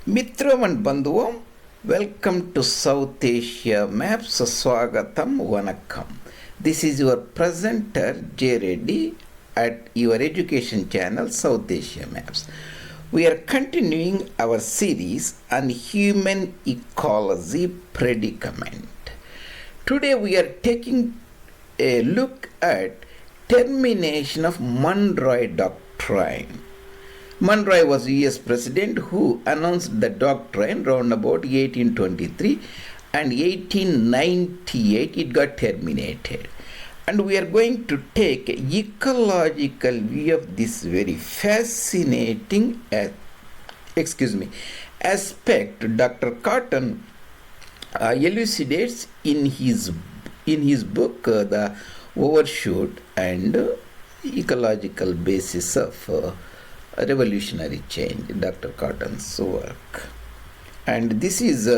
Mithram and Bandhuvam, welcome to South Asia Maps. Swagatam Vanakkam. This is your presenter J. Reddy at your education channel South Asia Maps. We are continuing our series on human ecology predicament. Today we are taking a look at termination of Monroe Doctrine. Monroe was US President who announced the doctrine round about 1823 and 1898 it got terminated. And we are going to take an ecological view of this very fascinating aspect Dr. Cotton elucidates in his book The Overshoot and Ecological Basis of Revolutionary Change, Dr. Cotton's work. And this is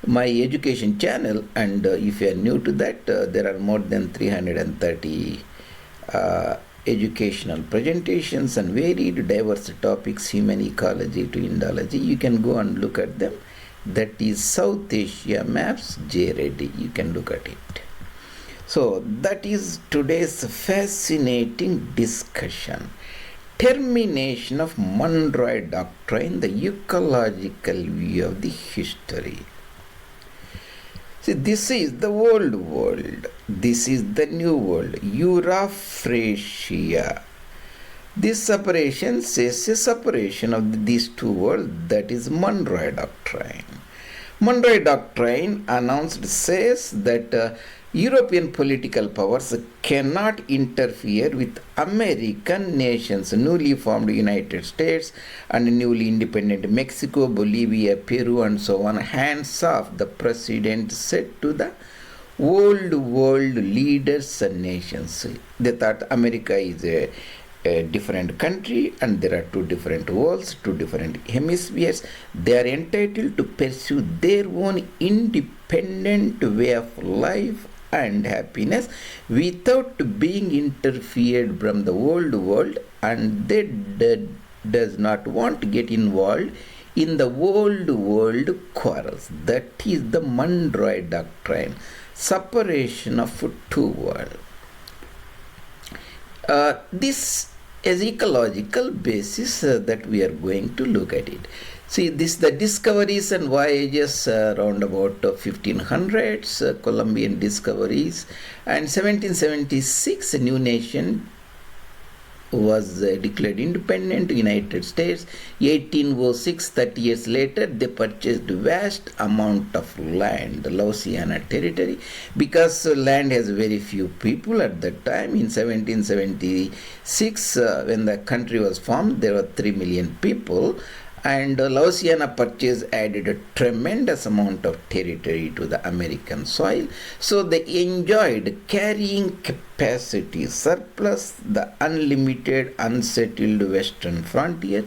my education channel, and if you are new to that, there are more than 330 educational presentations on varied diverse topics, human ecology to Indology. You can go and look at them. That is South Asia Maps J. Reddy. You can look at it. So that is today's fascinating discussion. Termination of Monroe Doctrine, the ecological view of the history. See, this is the old world. This is the new world, Euraphrasia. This separation says a separation of these two worlds, that is Monroe Doctrine. Monroe Doctrine says that European political powers cannot interfere with American nations, newly formed United States and newly independent Mexico, Bolivia, Peru and so on. Hands off, the president said to the old world leaders and nations. They thought America is a different country and there are two different worlds, two different hemispheres. They are entitled to pursue their own independent way of life and happiness without being interfered from the old world, and they does not want to get involved in the old world quarrels. That is the Monroe Doctrine, separation of two worlds. This is ecological basis that we are going to look at it. See, the discoveries and voyages around about 1500s, Columbian discoveries, and 1776 a new nation was declared independent, United States. 1806, 30 years later, they purchased vast amount of land, the Louisiana territory, because land has very few people at that time. In 1776, when the country was formed, there were 3 million people. And Louisiana Purchase added a tremendous amount of territory to the American soil. So they enjoyed carrying capacity, surplus, the unlimited, unsettled western frontier.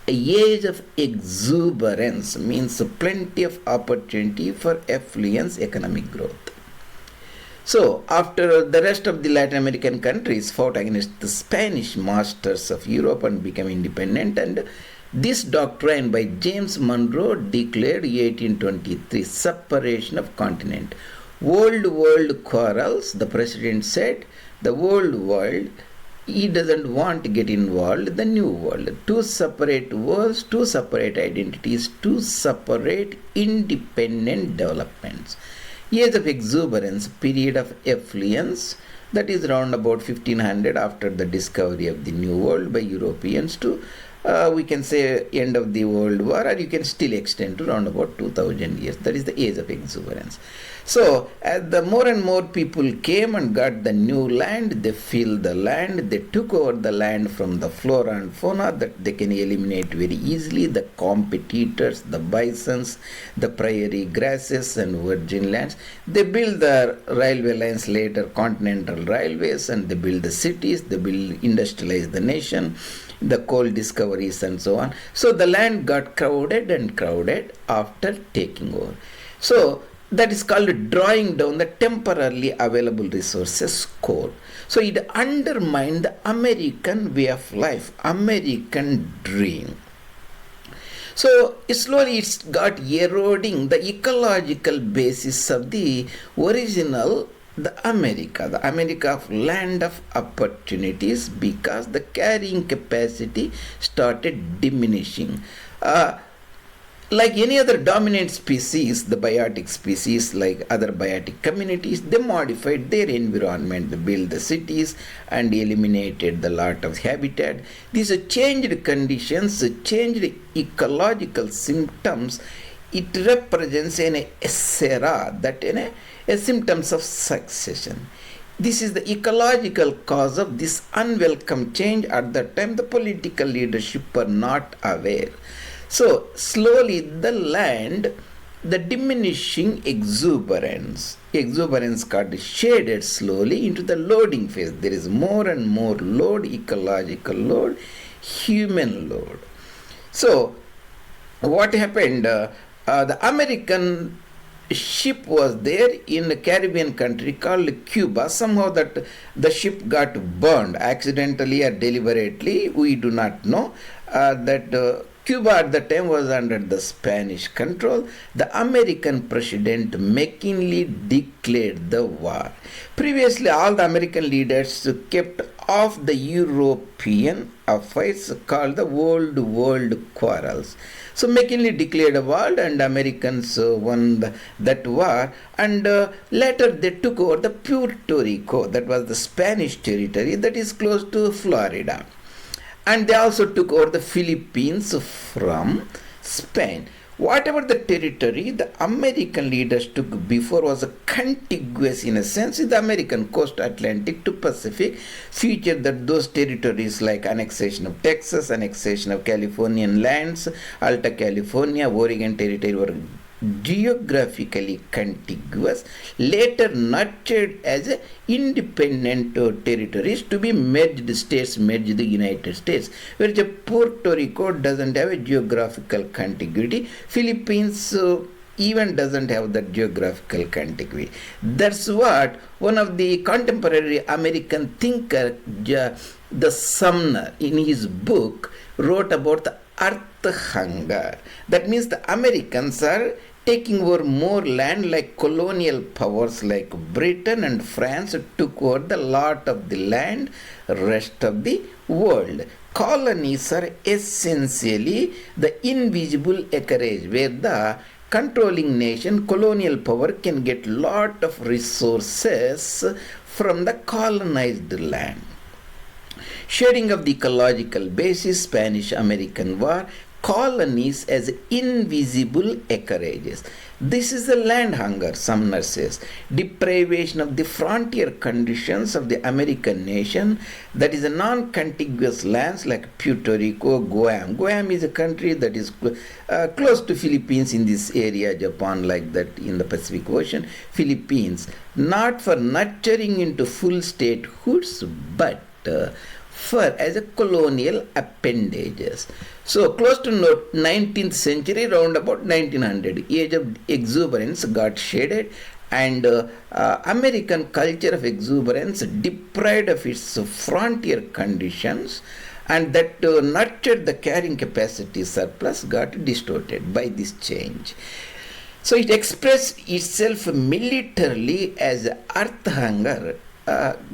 A age of exuberance means plenty of opportunity for affluence, economic growth. So, after the rest of the Latin American countries fought against the Spanish masters of Europe and became independent, and this doctrine by James Monroe declared 1823 separation of continent. Old world quarrels, the president said, the old world, he doesn't want to get involved, the new world. Two separate worlds, two separate identities, two separate independent developments. Years of exuberance, period of affluence, that is round about 1500 after the discovery of the new world by Europeans to we can say end of the World War, or you can still extend to around about 2000 years. That is the age of exuberance. So as the more and more people came and got the new land, they filled the land, they took over the land from the flora and fauna that they can eliminate very easily, the competitors, the bisons, the prairie grasses and virgin lands. They built the railway lines, later continental railways, and they built the cities, they industrialized the nation, the coal discoveries and so on. So the land got crowded and crowded after taking over. So that is called drawing down the temporarily available resources, coal. So it undermined the American way of life, American dream. So slowly it's got eroding the ecological basis of the original the America of land of opportunities, because the carrying capacity started diminishing. Like any other dominant species, the biotic species, like other biotic communities, they modified their environment, they built the cities and eliminated the lot of habitat. These changed conditions, changed ecological symptoms. It represents an era that a symptoms of succession. This is the ecological cause of this unwelcome change. At that time, the political leadership were not aware. So slowly the land, the diminishing exuberance got shaded slowly into the loading phase. There is more and more load, ecological load, human load. So what happened? The American ship was there in a Caribbean country called Cuba. Somehow that the ship got burned accidentally or deliberately, we do not know. Cuba at the time was under the Spanish control. The American president McKinley declared the war. Previously, all the American leaders kept off the European affairs called the world quarrels. So McKinley declared a war, and Americans won that war, and later they took over the Puerto Rico, that was the Spanish territory that is close to Florida. And they also took over the Philippines from Spain. Whatever the territory the American leaders took before was a contiguous, in a sense, with the American coast, Atlantic to Pacific. Future that those territories like annexation of Texas, annexation of Californian lands, Alta California, Oregon territory were geographically contiguous, later nurtured as independent territories to be merged the United States, whereas Puerto Rico doesn't have a geographical contiguity. Philippines even doesn't have that geographical contiguity. That's what one of the contemporary American thinker, the Sumner, in his book wrote about the earth hunger. That means the Americans are taking over more land, like colonial powers like Britain and France took over the lot of the land, rest of the world. Colonies are essentially the invisible acreage where the controlling nation, colonial power, can get lot of resources from the colonized land. Shading of the ecological basis, Spanish-American War, colonies as invisible acreages. This is the land hunger, Sumner says. Deprivation of the frontier conditions of the American nation, that is a non-contiguous lands like Puerto Rico, Guam. Guam is a country that is close to Philippines in this area, Japan like that in the Pacific Ocean. Philippines, not for nurturing into full statehoods, but for as a colonial appendages. So close to 19th century, round about 1900, age of exuberance got shaded, and American culture of exuberance deprived of its frontier conditions, and that nurtured the carrying capacity surplus got distorted by this change. So it expressed itself militarily as earth hunger.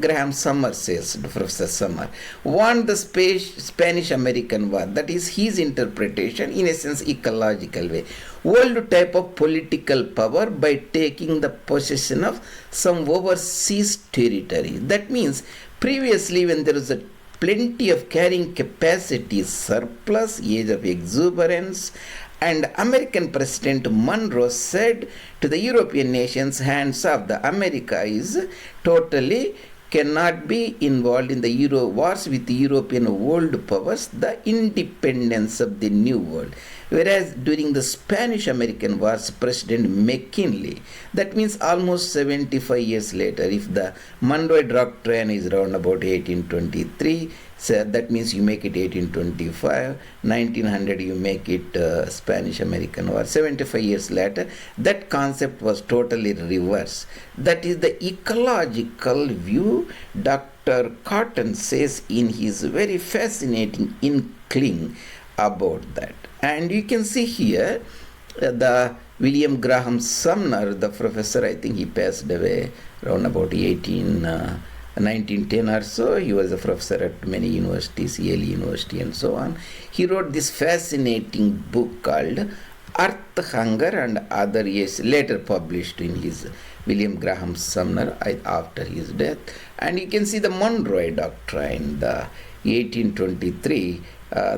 Graham Summer says, Professor Summer, won the Spanish-American War. That is his interpretation, in a sense, ecological way. World type of political power by taking the possession of some overseas territory. That means previously when there was a plenty of carrying capacity surplus, age of exuberance, and American President Monroe said to the European nations, hands off, the America is totally cannot be involved in the Euro wars with the European world powers, the independence of the new world. Whereas during the Spanish-American Wars, President McKinley, that means almost 75 years later, if the Monroe Doctrine is around about 1823, so that means you make it 1825, 1900 you make it Spanish-American War. 75 years later, that concept was totally reversed. That is the ecological view Dr. Cotton says in his very fascinating inkling about that. And you can see here the William Graham Sumner, the professor, I think he passed away around about 1910 or so. He was a professor at many universities, Yale University and so on. He wrote this fascinating book called Earth, Hunger and Other Years, later published in his William Graham Sumner after his death. And you can see the Monroe Doctrine, the 1823,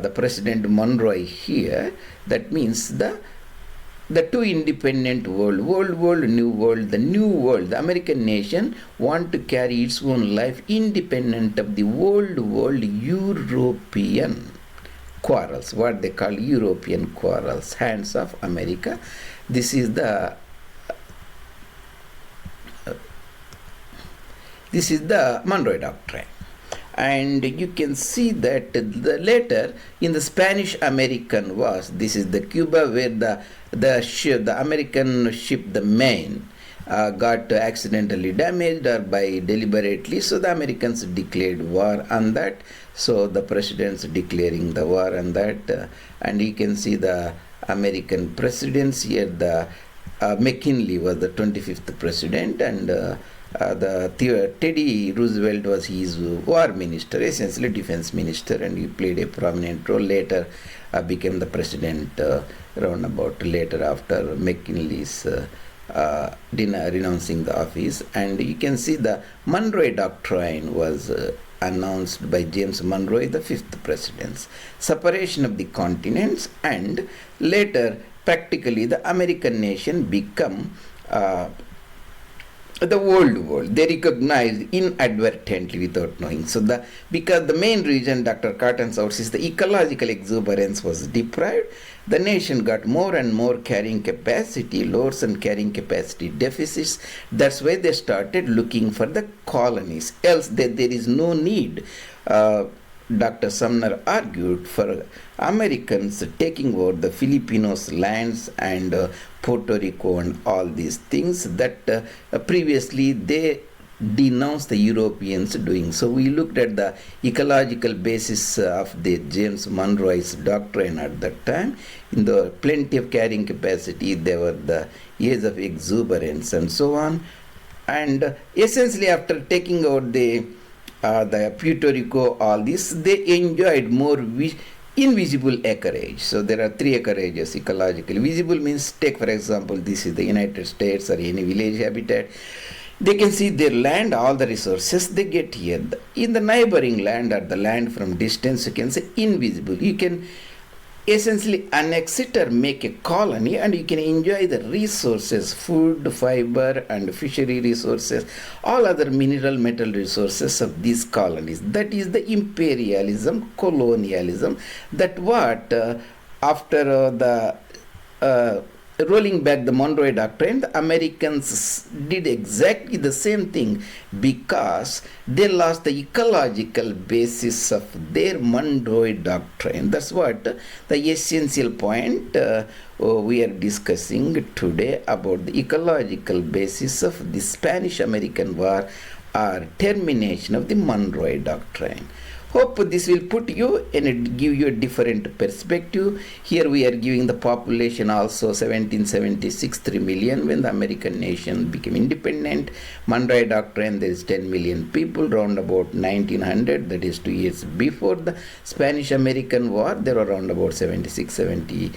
the President Monroe here. That means the two independent world, new world, the new world, the American nation want to carry its own life independent of the world European quarrels, what they call European quarrels, hands of America. This is the Monroe Doctrine. And you can see that later in the Spanish-American Wars, this is the Cuba where the American ship, the Maine, got accidentally damaged or by deliberately, so the Americans declared war on that. So the presidents declaring the war on that, and you can see the American presidents here. The McKinley was the 25th president, and Teddy Roosevelt was his war minister, essentially defense minister, and he played a prominent role. Later became the president around about later after McKinley's renouncing the office. And you can see the Monroe Doctrine was announced by James Monroe, the 5th president. Separation of the continents, and later practically the American nation become the world. They recognized inadvertently without knowing. So because the main reason Dr. Cotton's out is the ecological exuberance was deprived, the nation got more and more carrying capacity loads and carrying capacity deficits. That's why they started looking for the colonies. Else there is no need. Dr. Sumner argued for Americans taking over the Filipinos' lands and Puerto Rico and all these things that previously they denounced the Europeans doing. So we looked at the ecological basis of the James Monroe's doctrine at that time. In the plenty of carrying capacity, there were the years of exuberance and so on. And essentially after taking out the Puerto Rico, all this, they enjoyed more invisible acreage. So there are 3 acreages ecologically. Visible means, take for example, this is the United States or any village habitat. They can see their land, all the resources they get here. In the neighboring land or the land from distance, you can say invisible. You can essentially annex it or make a colony, and you can enjoy the resources, food, fiber and fishery resources, all other mineral metal resources of these colonies. That is the imperialism, colonialism, that what after the rolling back the Monroe Doctrine, the Americans did exactly the same thing because they lost the ecological basis of their Monroe Doctrine. That's what the essential point we are discussing today about the ecological basis of the Spanish-American War or termination of the Monroe Doctrine. Hope this will put you and give you a different perspective. Here we are giving the population also 1776, 3 million when the American nation became independent. Monroe Doctrine, there is 10 million people, round about 1900, that is 2 years before the Spanish-American War, there were around about 76, 70,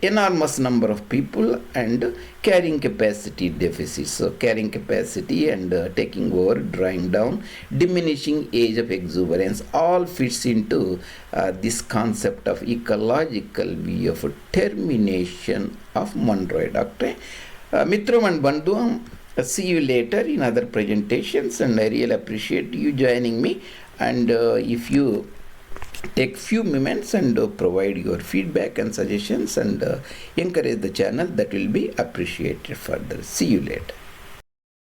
enormous number of people and carrying capacity deficits. So carrying capacity and taking over, drawing down, diminishing age of exuberance, all fits into this concept of ecological view of termination of Monroe Doctrine. Mitram and Bandhu, see you later in other presentations, and I really appreciate you joining me. And if you take few moments and provide your feedback and suggestions and encourage the channel, that will be appreciated further. See you later.